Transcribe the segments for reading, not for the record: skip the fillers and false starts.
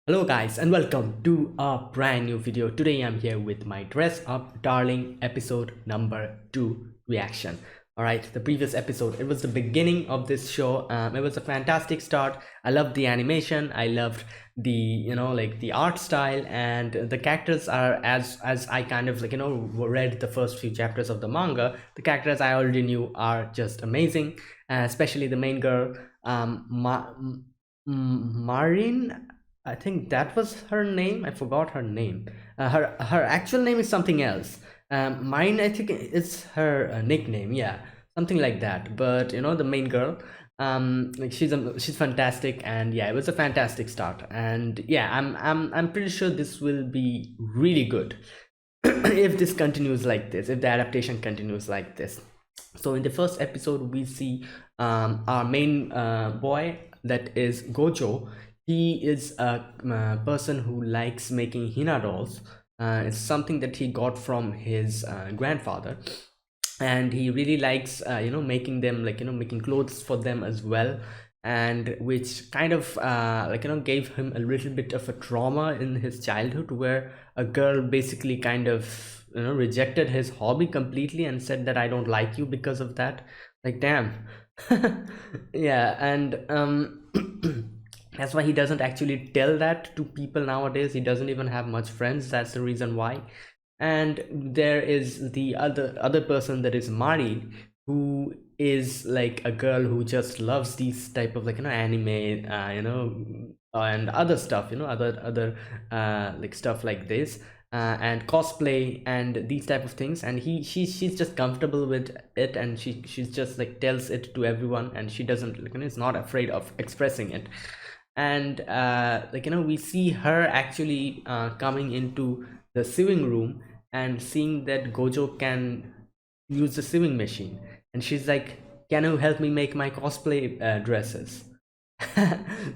Hello guys and welcome to a brand new video. Today I'm here with my dress up darling episode number 2 reaction. Alright, the previous episode, it was the beginning of this show. It was a fantastic start. I loved the animation. I loved the like the art style, and the characters are as I kind of read the first few chapters of the manga. The characters I already knew are just amazing, especially the main girl, Marin. I think that was her name. I forgot her name. Her actual name is something else. Mine, I think, is her nickname. Yeah, something like that. But the main girl, like she's fantastic, and yeah, it was a fantastic start. And yeah, I'm pretty sure this will be really good if this continues like this. If the adaptation continues like this. So in the first episode, we see our main boy, that is Gojo. He is a person who likes making Hina dolls. It's something that he got from his grandfather, and he really likes making them, making clothes for them as well, and which kind of gave him a little bit of a trauma in his childhood, where a girl basically kind of rejected his hobby completely and said that I don't like you because of that. Like, damn. Yeah, and that's why he doesn't actually tell that to people nowadays. He doesn't even have much friends. That's the reason why. And there is the other person, that is Mari, who is like a girl who just loves these type of anime, and other stuff, other like stuff like this, and cosplay and these type of things. And she's just comfortable with it, and she's just like tells it to everyone, and she doesn't is not afraid of expressing it. And we see her actually coming into the sewing room and seeing that Gojo can use the sewing machine, and she's like, can you help me make my cosplay dresses?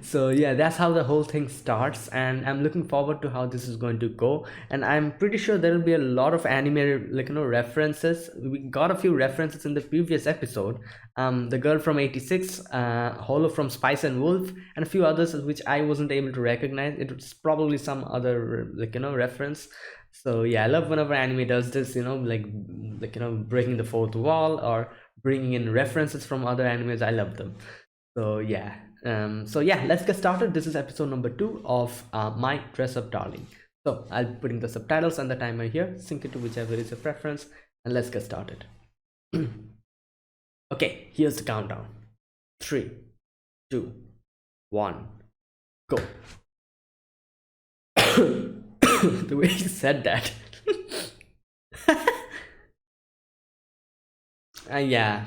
So yeah, that's how the whole thing starts, and I'm looking forward to how this is going to go. And I'm pretty sure there will be a lot of anime references. We got a few references in the previous episode. The girl from 86, Holo from Spice and Wolf, and a few others which I wasn't able to recognize. It was probably some other reference. So yeah, I love whenever anime does this, breaking the fourth wall or bringing in references from other animes. I love them. So yeah, let's get started. This is episode number 2 of My Dress Up Darling. So I'll be putting the subtitles and the timer here. Sync it to whichever is your preference, and let's get started. Okay, here's the countdown. 3, 2, 1, go. The way you said that. Yeah.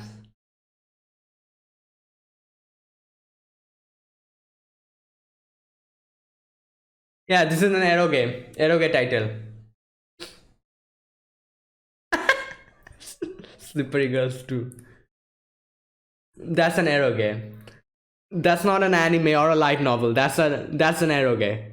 Yeah, this is an arrow game. Arrow game title. Slippery Girls 2. That's an arrow game. That's not an anime or a light novel. That's an arrow game.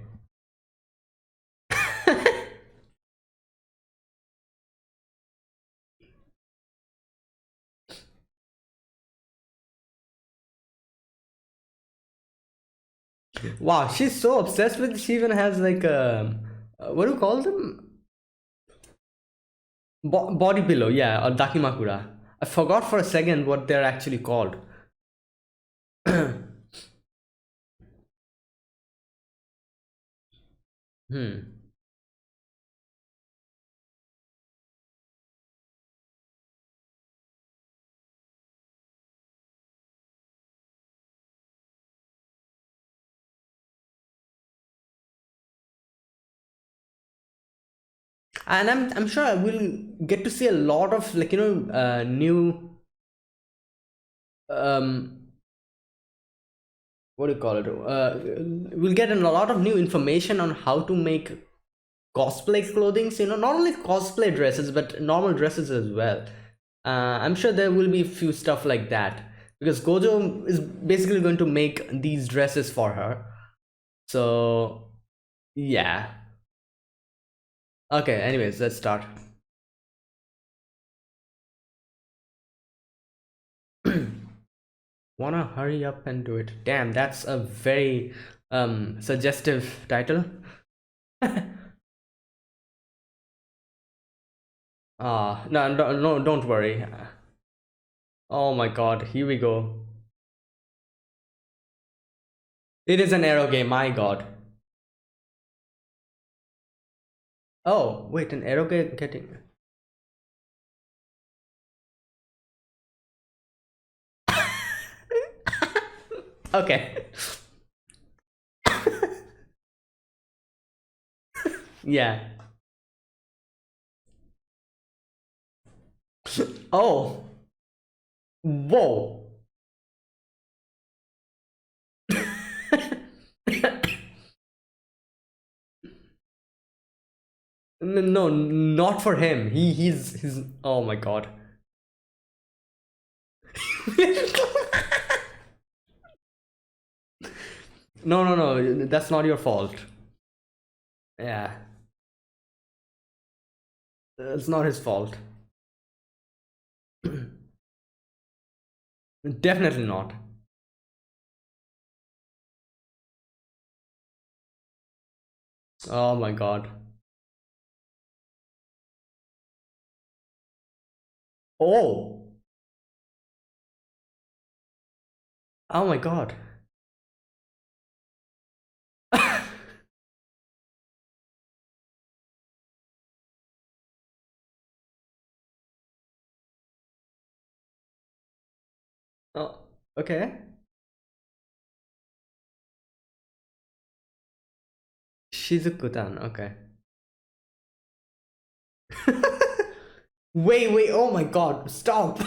Wow, she's so obsessed with. She even has like a what do you call them? Body pillow, yeah, or dakimakura. I forgot for a second what they're actually called. Hmm. And I'm sure I will get to see a lot of new um what do you call it? We'll get a lot of new information on how to make cosplay clothing. Not only cosplay dresses but normal dresses as well. I'm sure there will be a few stuff like that, because Gojo is basically going to make these dresses for her. So yeah. Okay, anyways, let's start. Wanna hurry up and do it. Damn, that's a very Suggestive title. No, no, no, don't worry. Oh my god, here we go. It is an arrow game, my god. Oh, wait, an arrow getting. Okay. Yeah. Oh. Whoa. No, not for him. He's. Oh my god. No, no, no. That's not your fault. Yeah, it's not his fault. Definitely not. Oh my god. Oh. Oh my god. Oh, okay. Shizuku-tan. Okay. Wait, wait. Oh my god. Stop.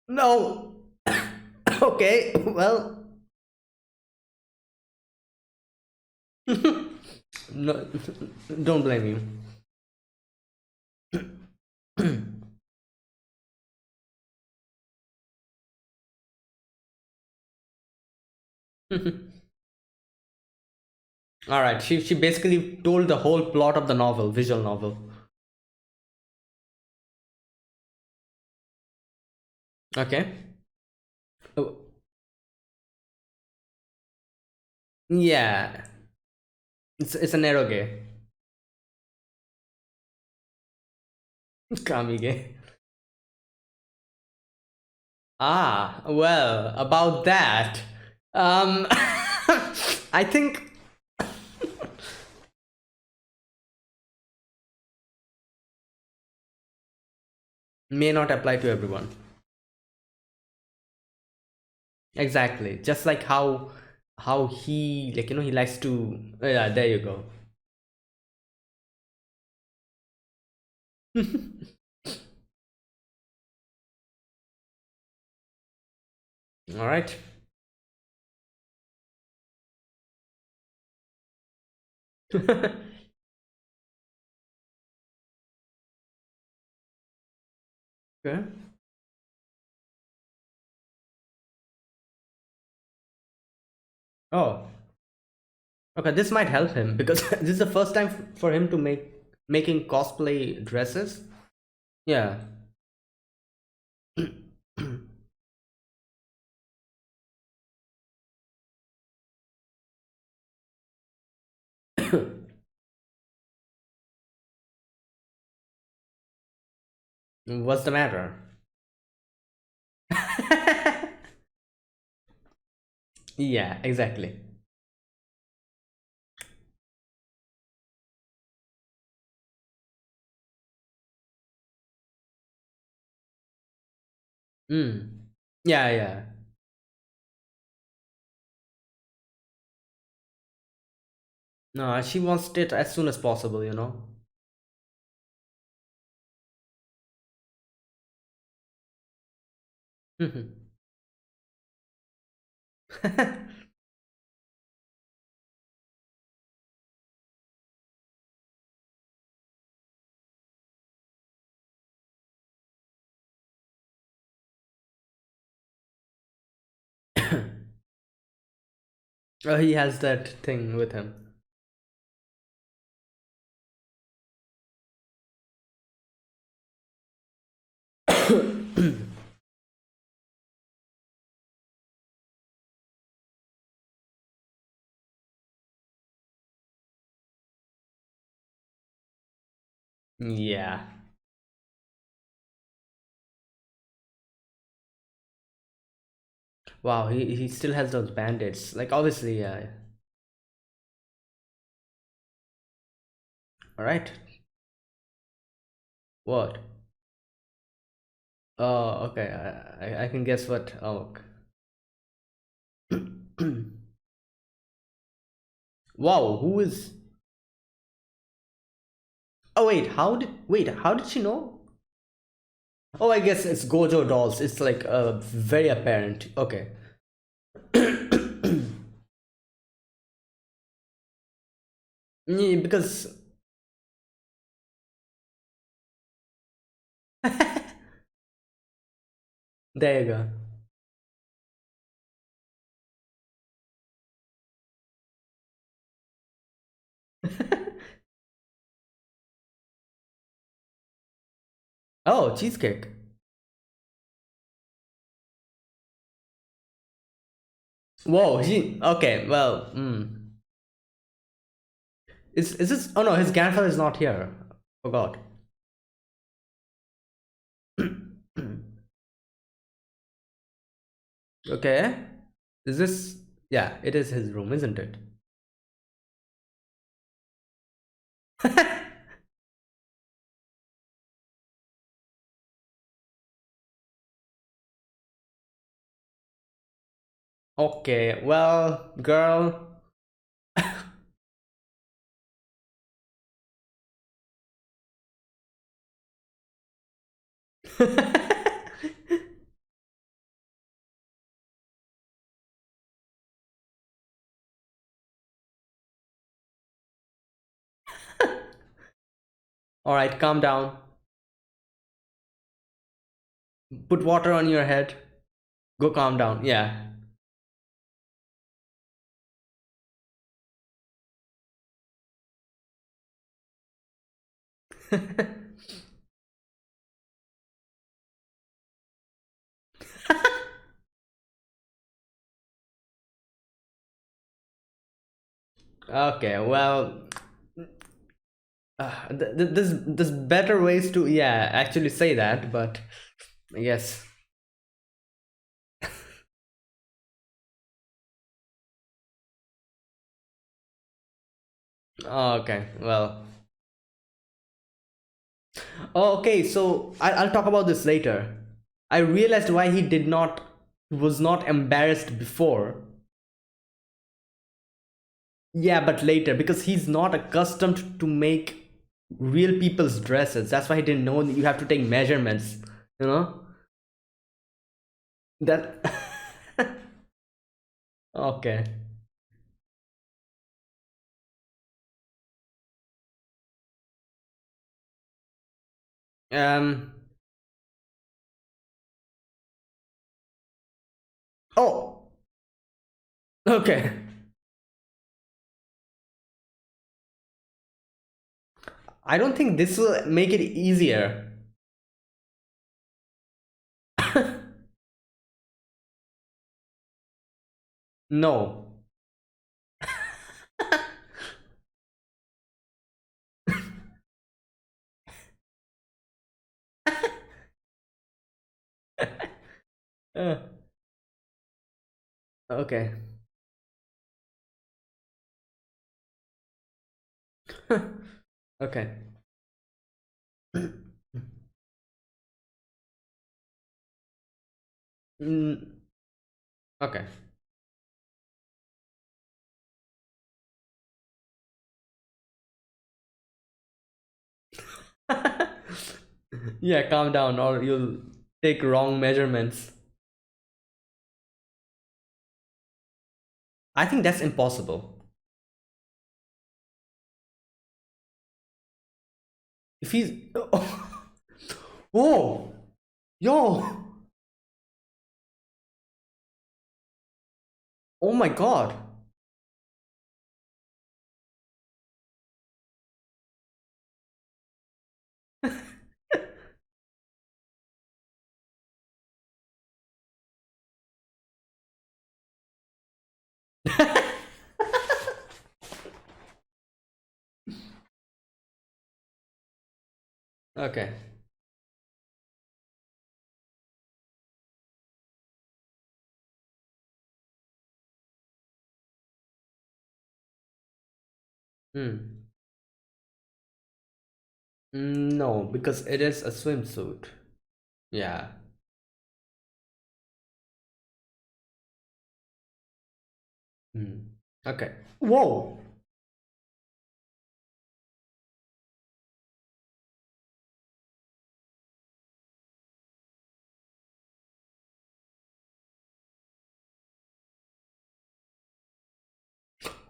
No. Okay. Well. No. Don't blame you. All right. She basically told the whole plot of the novel, visual novel. Okay. Oh, yeah. It's an eroge. Kamige. Ah, well, about that. I think may not apply to everyone. Exactly. Just like how he like he likes to yeah, there you go. All right. Okay. Oh, okay. This might help him because this is the first time for him to making cosplay dresses. Yeah. What's the matter? Yeah, exactly. Mm. Yeah, yeah. No, she wants it as soon as possible. Oh, he has that thing with him. Yeah. Wow, he still has those bandits. Like obviously, yeah. All right. What? Oh, okay. I can guess what. Oh. Wow, who is? Oh wait, how did she know? Oh, I guess it's Gojo dolls. It's like very apparent. Okay. Yeah, because there you go. Oh, cheesecake. Whoa, he okay. Well, is this? Oh no, his grandfather is not here. Forgot. Okay. Is this? Yeah, it is his room, isn't it? Okay. Well, girl. All right, calm down. Put water on your head. Go calm down. Yeah. Okay. Well, there's better ways to yeah actually say that, but yes. Okay. Well. Oh, okay. So I'll talk about this later. I realized why he did not was not embarrassed before. Yeah, but later because he's not accustomed to make real people's dresses. That's why he didn't know that you have to take measurements. You know that. Okay. Um. Oh. Okay. I don't think this will make it easier. No. Uh, okay. Okay. Mm, okay. Yeah, calm down, or you'll take wrong measurements. I think that's impossible. If he's. Whoa! Yo! Oh my god! Okay. Hmm. No, because it is a swimsuit. Yeah. Hmm. Okay. Whoa.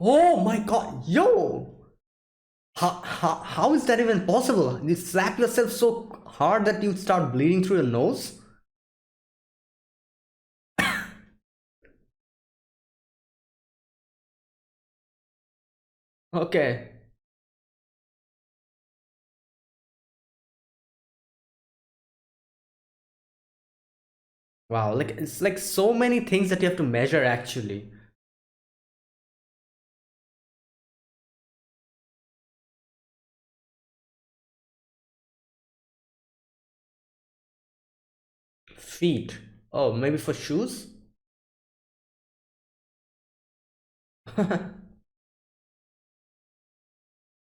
Oh my god. Yo. How is that even possible? You slap yourself so hard that you start bleeding through your nose? Okay. Wow, like it's like so many things that you have to measure actually. Feet. Oh, maybe for shoes?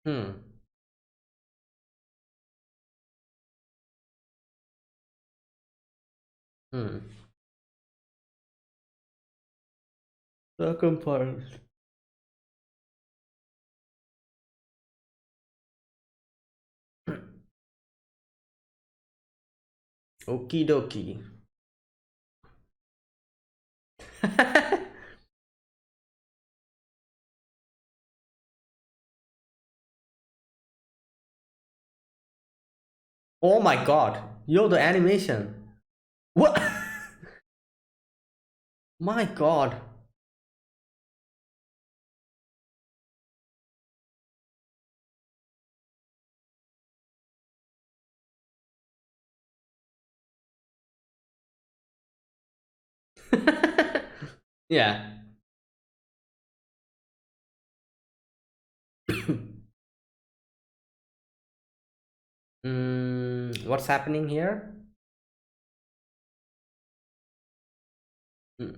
Hmm. Hmm. Circumference. Okie dokie. Oh my god. Yo, the animation. What? My god. Yeah. What's happening here? Mm,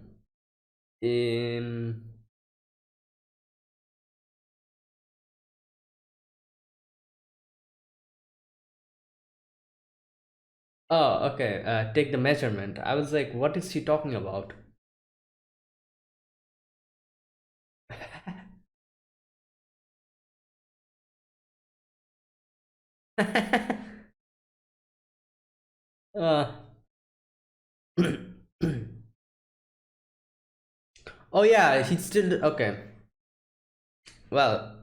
Um, oh, okay. Take the measurement. I was like, what is she talking about? uh, oh yeah, he's still okay. Well,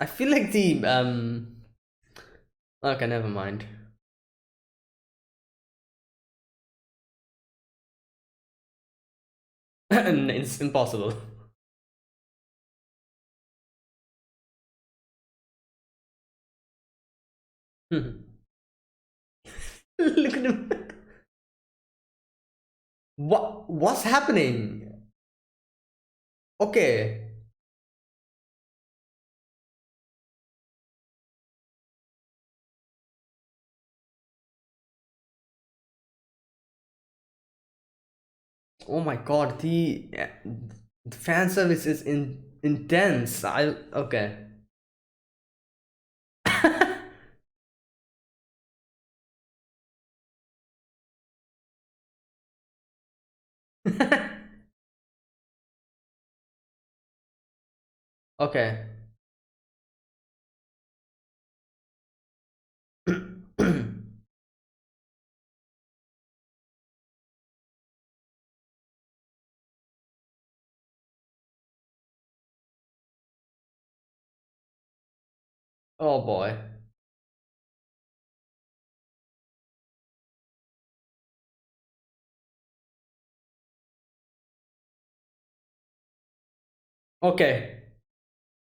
I feel like the okay, never mind. It's impossible. Look at him. What's happening? Okay. Oh my god, the fan service is intense. I okay. Okay. Oh boy. Okay.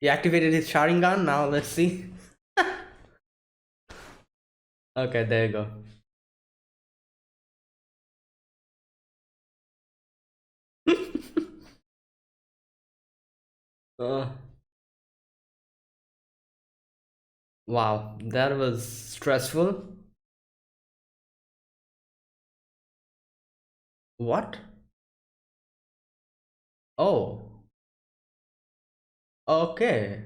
He activated his Sharingan. Now let's see. Okay, there you go. Uh, wow, that was stressful. What? Oh, okay.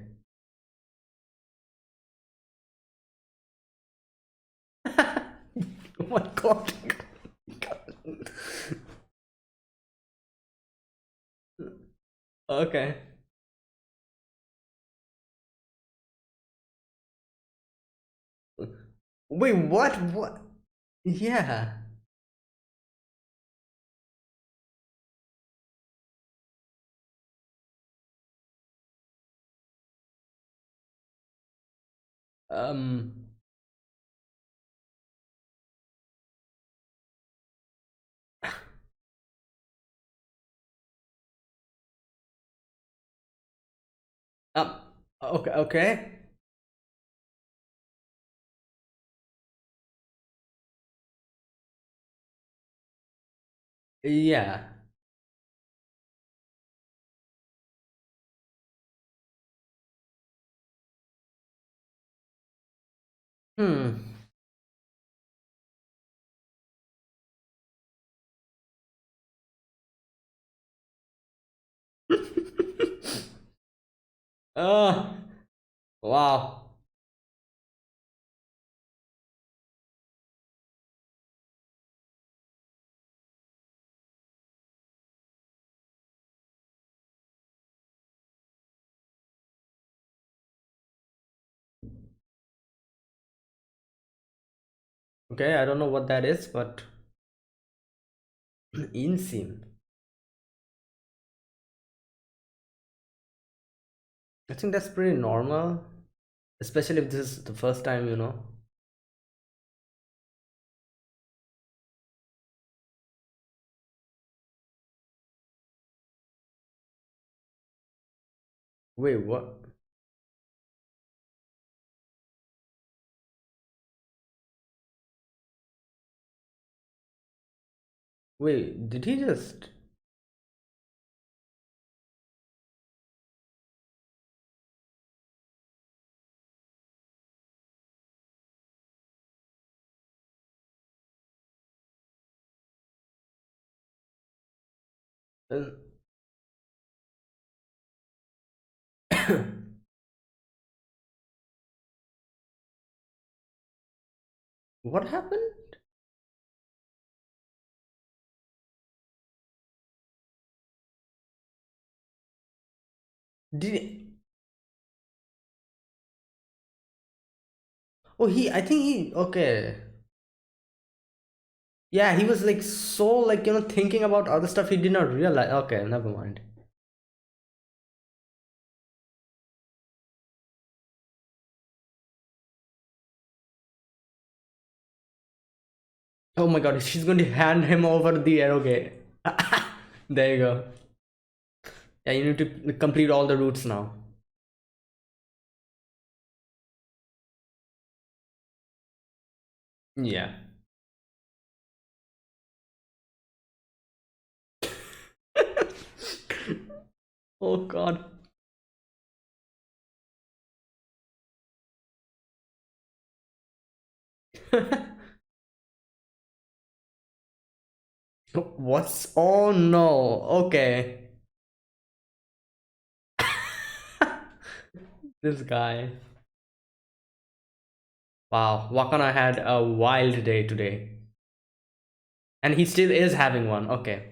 Oh my god. Okay. Wait, what? What? Yeah. Um. Um. Okay. Okay. Yeah. Hmm. Oh. Wow. Okay. I don't know what that is, but insim. I think that's pretty normal, especially if this is the first time, you know. Wait, what? Wait, did he just? Uh, what happened? Did oh he? I think he. Okay. Yeah, he was like so like thinking about other stuff he did not realize. Okay, never mind. Oh my god, she's going to hand him over the arrowgate. There you go. Yeah, you need to complete all the routes now. Yeah. Oh god. What's? Oh no. Okay. This guy. Wow, Wakana had a wild day today. And he still is having one. Okay.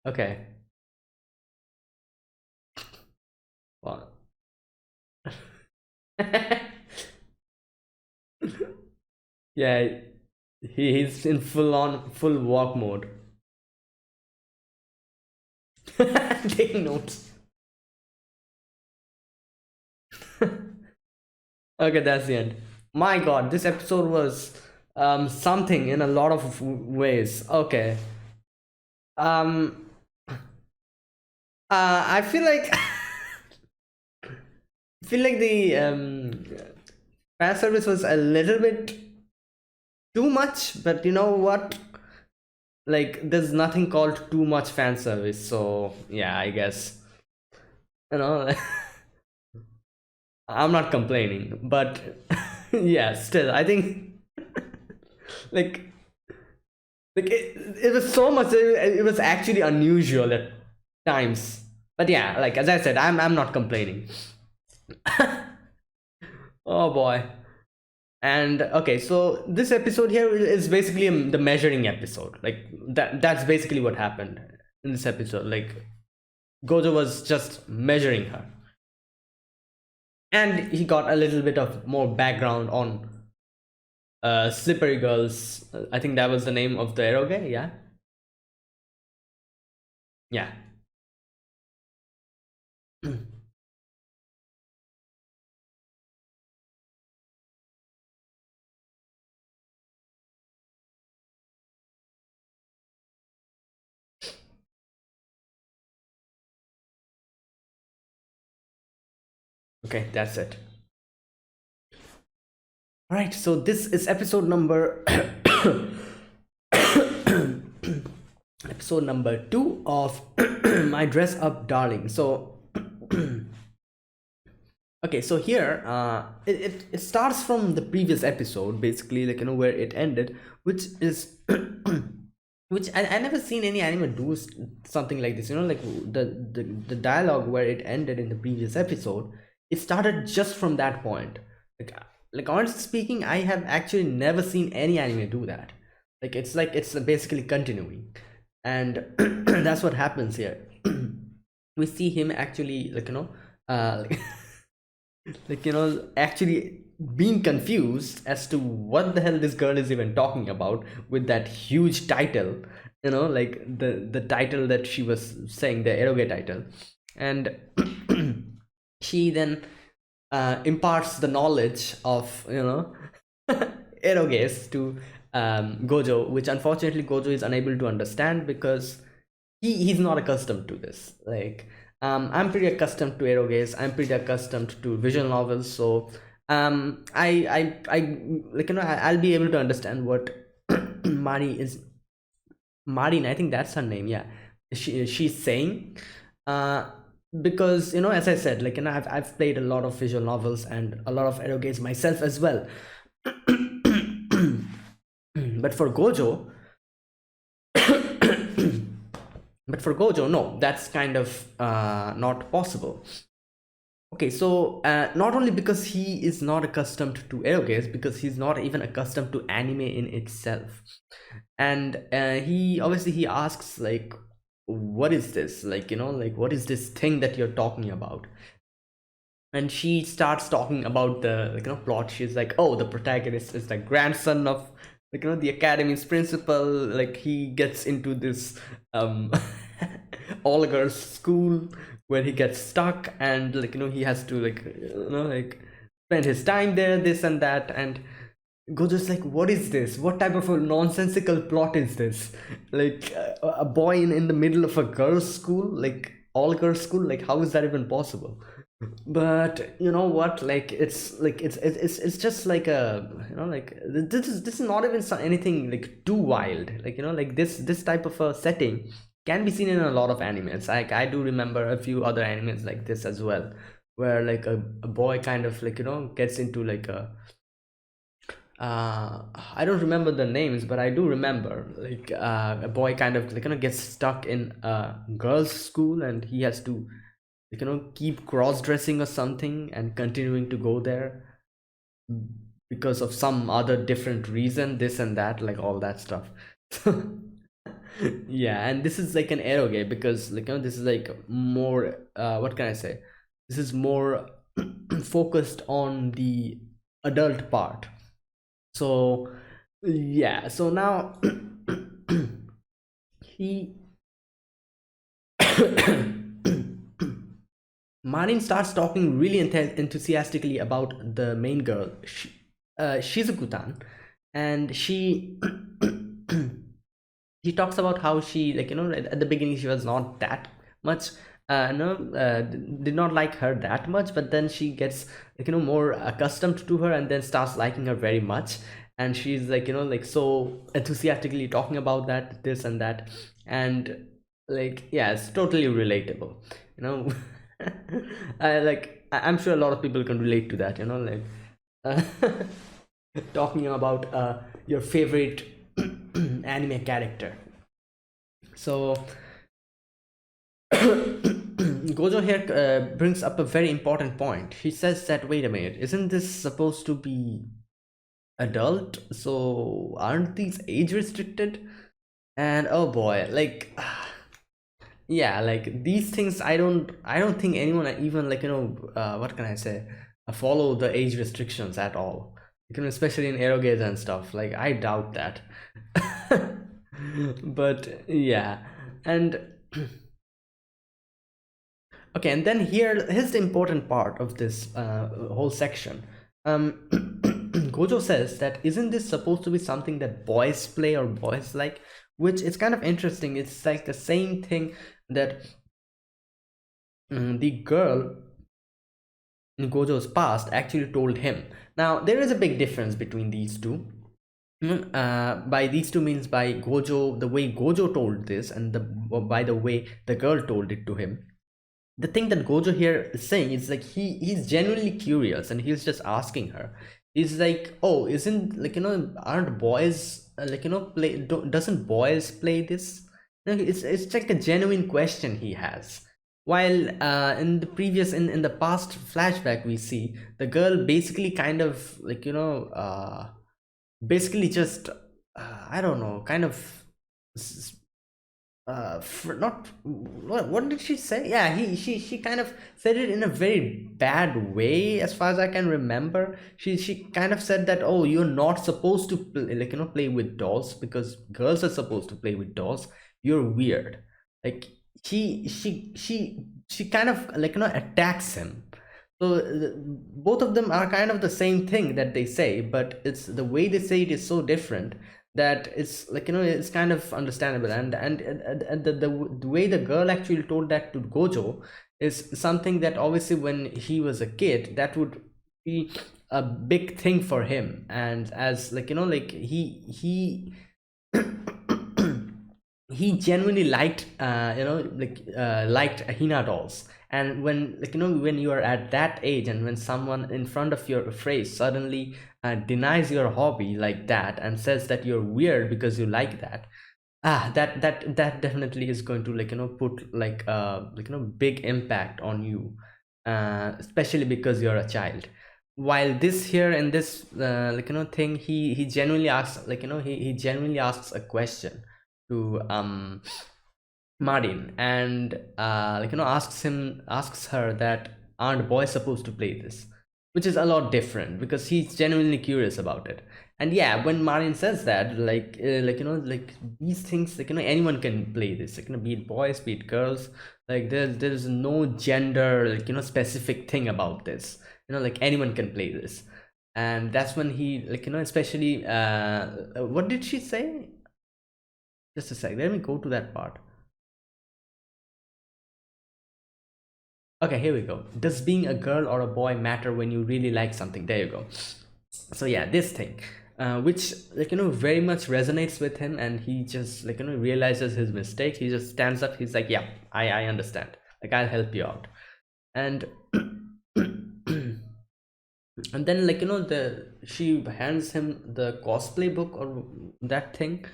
Okay. Well. Yeah, he's in full walk mode. Taking notes. Okay, that's the end. My god, this episode was something in a lot of ways. Okay. Um I feel like I feel like the fan service was a little bit too much, but you know what? Like, there's nothing called too much fan service, so yeah, I guess you know. I'm not complaining, but yeah, still, I think like it was so much. It was actually unusual at times, but yeah, like as I said, I'm not complaining. Oh boy. And okay, so this episode here is basically the measuring episode. Like that's basically what happened in this episode. Like Gojo was just measuring her, and he got a little bit of more background on Slippery Girls. I think that was the name of the eroge. Yeah, yeah. Okay, that's it. All right, so this is episode number episode number 2 of My Dress Up Darling. So okay, so here it starts from the previous episode, basically, like where it ended, which is which I never seen any anime do something like this, like the dialogue where it ended in the previous episode. It started just from that point. like like honestly speaking, I have actually never seen any anime do that. Like it's basically continuing, and that's what happens here. We see him actually, uh actually being confused as to what the hell this girl is even talking about with that huge title, like the title that she was saying, the eroge title. And she then imparts the knowledge of eroges to Gojo, which unfortunately Gojo is unable to understand because he's not accustomed to this. Like, I'm pretty accustomed to eroges. I'm pretty accustomed to visual novels, so I like I'll be able to understand what Mari is. Marin, I think that's her name. Yeah, she's saying, uh, because as I said, I've played a lot of visual novels and a lot of eroges myself as well. But for Gojo, no, that's kind of not possible. Okay, so not only because he is not accustomed to eroges, because he's not even accustomed to anime in itself. And he asks, like, what is this, like what is this thing that you're talking about? And she starts talking about the plot. She's like, oh, the protagonist is the grandson of the academy's principal. Like, he gets into this um all girls school where he gets stuck, and he has to spend his time there, this and that. And Gojo's like, what is this? What type of a nonsensical plot is this? Like, a boy in the middle of a girls' school, like all girls' school. Like, how is that even possible? But you know what? Like, it's just like a this is not even anything like too wild. Like, like this type of a setting can be seen in a lot of animes. Like, I do remember a few other animes like this as well, where like a boy kind of gets into like a I don't remember the names, but I do remember like a boy kind of gets stuck in a girls' school, and he has to keep cross dressing or something and continuing to go there because of some other different reason, this and that, like all that stuff. Yeah, and this is like an eroge because this is like more what can I say? This is more focused on the adult part. So yeah, so now he Marin starts talking really enthusiastically about the main girl, Shizuku-tan, and she she talks about how she at the beginning she was not that much no, did not like her that much, but then she gets like, more accustomed to her and then starts liking her very much. And she's like, like so enthusiastically talking about that, this and that. And like, yeah, it's totally relatable, you know. I'm sure a lot of people can relate to that, like uh, talking about your favorite anime character. So Gojo here brings up a very important point. He says that, wait a minute, isn't this supposed to be adult? So aren't these age restricted? And oh boy, like yeah, like these things, I don't think anyone even like, what can I say, follow the age restrictions at all. Especially in erogates and stuff. Like I doubt that. But yeah, and okay, and then here's the important part of this whole section. Gojo says that, isn't this supposed to be something that boys play or boys like? Which is kind of interesting. It's like the same thing that the girl in Gojo's past actually told him. Now there is a big difference between these two. By these two means by Gojo, the way Gojo told this, and by the way the girl told it to him. The thing that Gojo here is saying is like he's genuinely curious and he's just asking her. He's like, oh, isn't like, aren't boys like, play? Doesn't boys play this? It's like a genuine question he has. While in the previous in the past flashback we see the girl basically kind of like, basically just I don't know, kind of not what did she say? Yeah, she kind of said it in a very bad way as far as I can remember. She kind of said that, oh, you're not supposed to play, like, play with dolls because girls are supposed to play with dolls. You're weird. Like she kind of like, attacks him. So both of them are kind of the same thing that they say, but it's the way they say it is so different that it's like, it's kind of understandable. And the way the girl actually told that to Gojo is something that obviously when he was a kid that would be a big thing for him. And as like, like he genuinely liked liked Hina dolls. And when like, when you are at that age and when someone in front of your face suddenly denies your hobby like that and says that you're weird because you like that, that definitely is going to like, put like big impact on you, especially because you're a child. While this here and this like, thing, he genuinely asks like, he genuinely asks a question to Marin, and like, asks her that, aren't boys supposed to play this? Which is a lot different because he's genuinely curious about it. And yeah, when Marin says that, like, like these things, like, anyone can play this, like, be it boys, be it girls. Like there's no gender, like, specific thing about this. Like anyone can play this. And that's when he like, especially what did she say? Just a sec, let me go to that part. Okay, here we go. Does being a girl or a boy matter when you really like something? There you go. So yeah, this thing, which like, very much resonates with him, and he just like, realizes his mistake. He just stands up. He's like, yeah, I understand. Like I'll help you out. And and then like, the she hands him the cosplay book or that thing,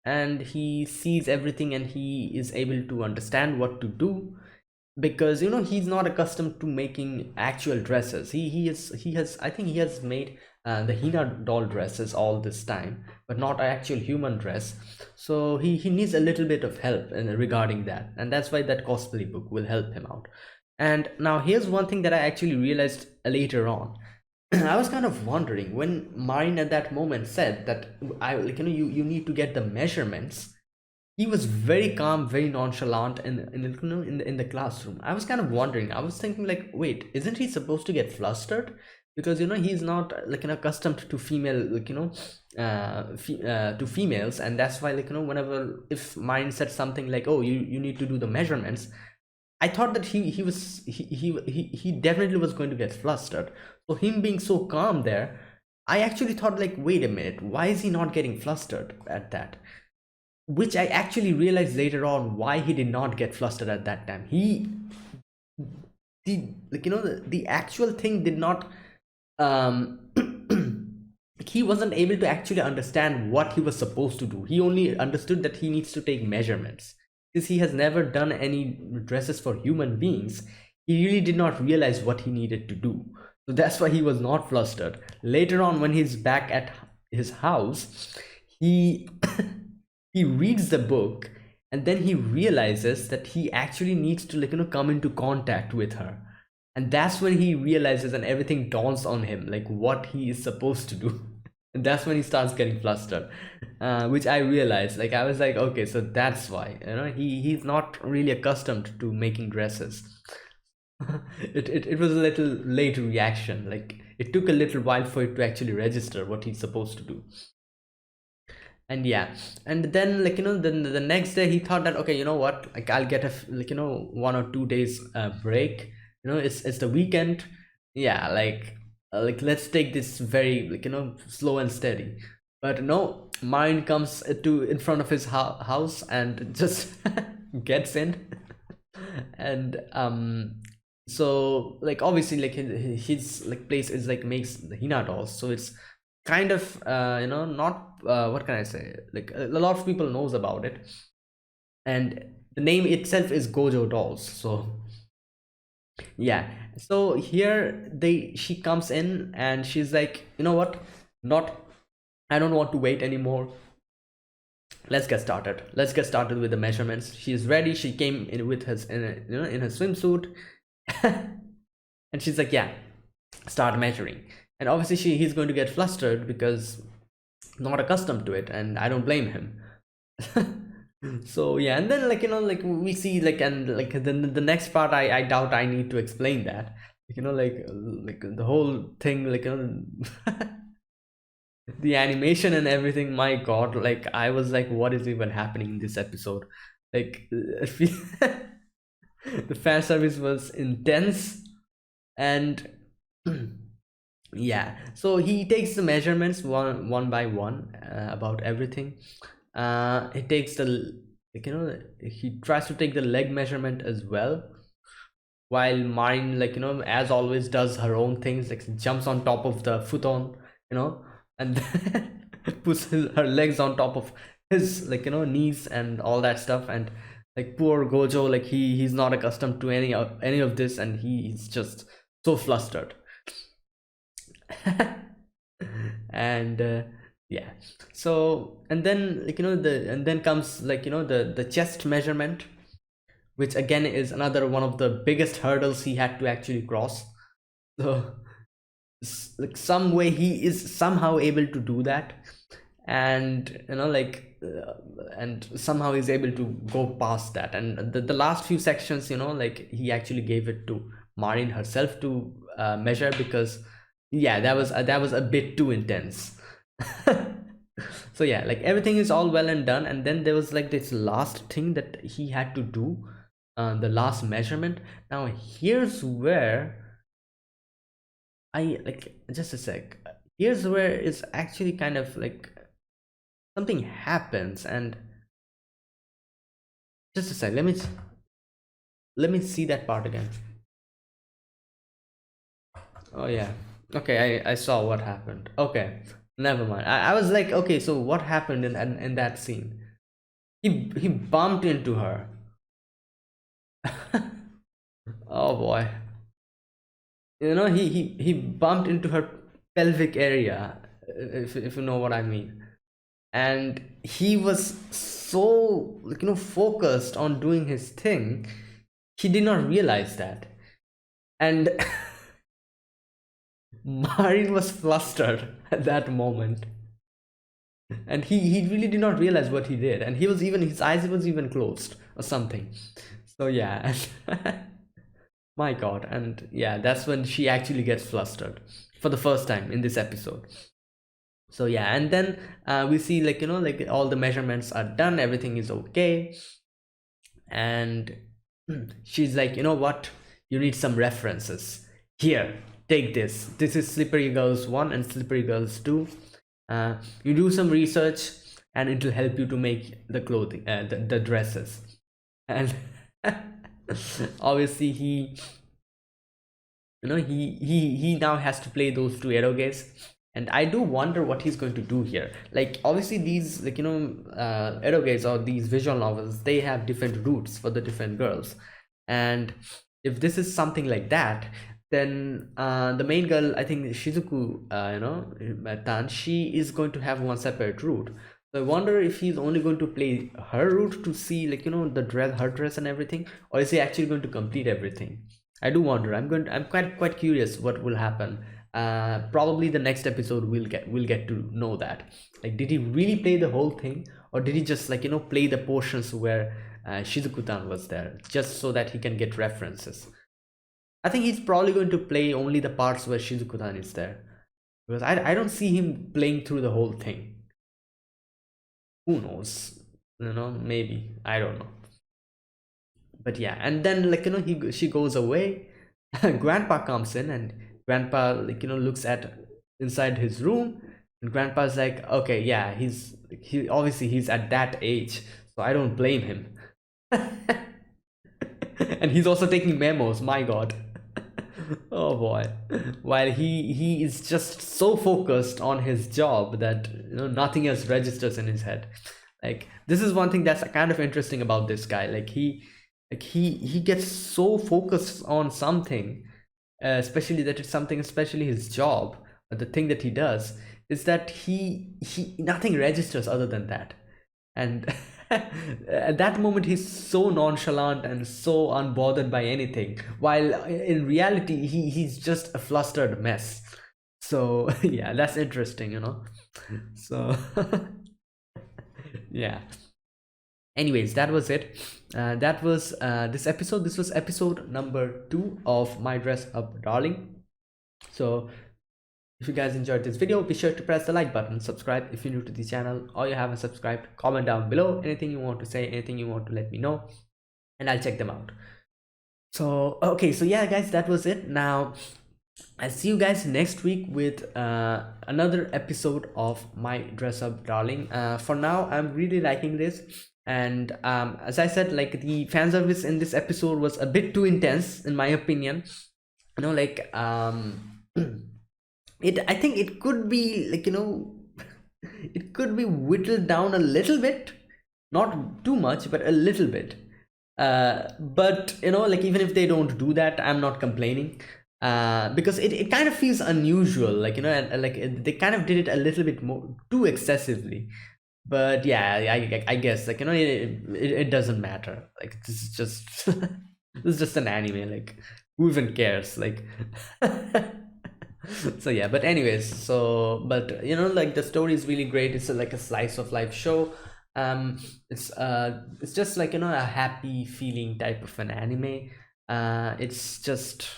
and he sees everything and he is able to understand what to do, because he's not accustomed to making actual dresses. He has I think he has made the Hina doll dresses all this time, but not an actual human dress. So he needs a little bit of help regarding that, and that's why that cosplay book will help him out. And now here's one thing that I actually realized later on. I was kind of wondering when Marin at that moment said that, I like, you need to get the measurements. He was very calm, very nonchalant in the classroom. I was kind of wondering. I was thinking like, wait, isn't he supposed to get flustered? Because he's not like, accustomed to female, like, to females, and that's why like, whenever if Marin said something like, oh, you need to do the measurements, I thought that he definitely was going to get flustered. So him being so calm there, I actually thought like, wait a minute, why is he not getting flustered at that? Which I actually realized later on why he did not get flustered at that time. The actual thing did not um he wasn't able to actually understand what he was supposed to do. He only understood that he needs to take measurements. Since he has never done any dresses for human beings, he really did not realize what he needed to do. So that's why he was not flustered. Later on, when he's back at his house, he he reads the book, and then he realizes that he actually needs to come into contact with her. And that's when he realizes and everything dawns on him like what he is supposed to do. And that's when he starts getting flustered, which I realized. Like I was like, okay, so that's why he's not really accustomed to making dresses. It was a little late reaction. Like it took a little while for it to actually register what he's supposed to do. And yeah, and then then the next day he thought that, okay, you know what, like I'll get a 1 or 2 days break. It's the weekend. Yeah, like let's take this very slow and steady. But no, mine comes to in front of his house and just gets in. And so like obviously like his like place is like makes the hina dolls, so it's kind of not what can I say, like a lot of people knows about it. And the name itself is Gojo dolls. So yeah, so here she comes in and she's like, you know what, not, I don't want to wait anymore. Let's get started with the measurements. She's ready. She came in with her in her swimsuit. And she's like, yeah, start measuring. And obviously he's going to get flustered because not accustomed to it, and I don't blame him. So yeah, and then like we see like, and like the next part, I doubt I need to explain that. Like the whole thing, the animation and everything, my god, like I was like, what is even happening in this episode? Like the fan service was intense. And yeah, so he takes the measurements one by one, about everything. He takes the he tries to take the leg measurement as well, while mine as always does her own things, like jumps on top of the futon, and then puts her legs on top of his knees and all that stuff. And like poor Gojo, like he's not accustomed to any of this, and he's just so flustered. And yeah, so and then and then comes the chest measurement, which again is another one of the biggest hurdles he had to actually cross. So like some way he is somehow able to do that. And and somehow he's able to go past that. And the last few sections, like he actually gave it to Marin herself to measure, because yeah, that was a bit too intense. So yeah, like everything is all well and done, and then there was like this last thing that he had to do, the last measurement. Now here's where I like, just a sec, here's where it's actually kind of like something happens. And just a sec, let me see that part again. Oh yeah, okay, I saw what happened. Okay, never mind. I was like, okay, so what happened in that scene? He bumped into her. Oh boy, he bumped into her pelvic area, if you know what I mean. And he was so focused on doing his thing, he did not realize that. And Marin was flustered at that moment, and he really did not realize what he did, and his eyes was even closed or something. So yeah. My god. And yeah, that's when she actually gets flustered for the first time in this episode. So yeah, and then we see like all the measurements are done, everything is okay. And she's like, you know what, you need some references. Here, take this. This is Slippery Girls 1 and Slippery Girls 2. You do some research and it will help you to make the clothing, the dresses. And obviously he now has to play those two eroges, and I do wonder what he's going to do here. Like, obviously these, like, eroges or these visual novels, they have different routes for the different girls. And if this is something like that, then the main girl, I think Shizuku, Tan, she is going to have one separate route. So I wonder if he's only going to play her route to see, like, the dress, her dress and everything, or is he actually going to complete everything? I do wonder. I'm quite curious what will happen. Probably the next episode we'll get to know that. Like, did he really play the whole thing, or did he just, like, play the portions where Shizuku-tan was there, just so that he can get references? I think he's probably going to play only the parts where Shizuku-tan is there, because I don't see him playing through the whole thing. Who knows? Maybe, I don't know. But yeah, and then, like, she goes away. Grandpa comes in, and grandpa, like, looks at inside his room, and grandpa's like, okay, yeah, he obviously he's at that age, so I don't blame him. And he's also taking memos, my god. Oh boy. While he is just so focused on his job that nothing else registers in his head. Like, this is one thing that's kind of interesting about this guy. Like, he gets so focused on something, especially that it's something, especially his job, the thing that he does, is that he nothing registers other than that. And at that moment he's so nonchalant and so unbothered by anything, while in reality he's just a flustered mess. So yeah, that's interesting. So yeah, anyways, that was it. That was this episode. This was episode number 2 of My Dress Up Darling. So if you guys enjoyed this video, be sure to press the like button, subscribe if you're new to the channel or you haven't subscribed, comment down below anything you want to say, anything you want to let me know, and I'll check them out. So okay, so yeah guys, that was it. Now I'll see you guys next week with another episode of My Dress Up Darling. For now, I'm really liking this, and as I said, like, the fan service in this episode was a bit too intense in my opinion. Like, I think it could be, like, it could be whittled down a little bit, not too much, but a little bit. But like, even if they don't do that, I'm not complaining, because it kind of feels unusual, like, and, like, they kind of did it a little bit more too excessively. But yeah, I guess, like, it doesn't matter. Like, this is just this is just an anime. Like, who even cares? Like, so yeah, but anyways, so, but like, the story is really great. It's like a slice of life show. It's just like, a happy feeling type of an anime. It's just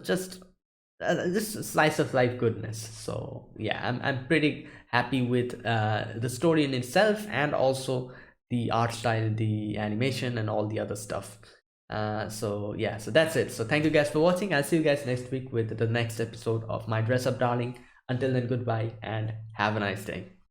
just a slice of life goodness. So yeah, I'm pretty happy with the story in itself, and also the art style, the animation, and all the other stuff. So yeah, so that's it. So thank you guys for watching. I'll see you guys next week with the next episode of My Dress Up Darling. Until then, goodbye and have a nice day.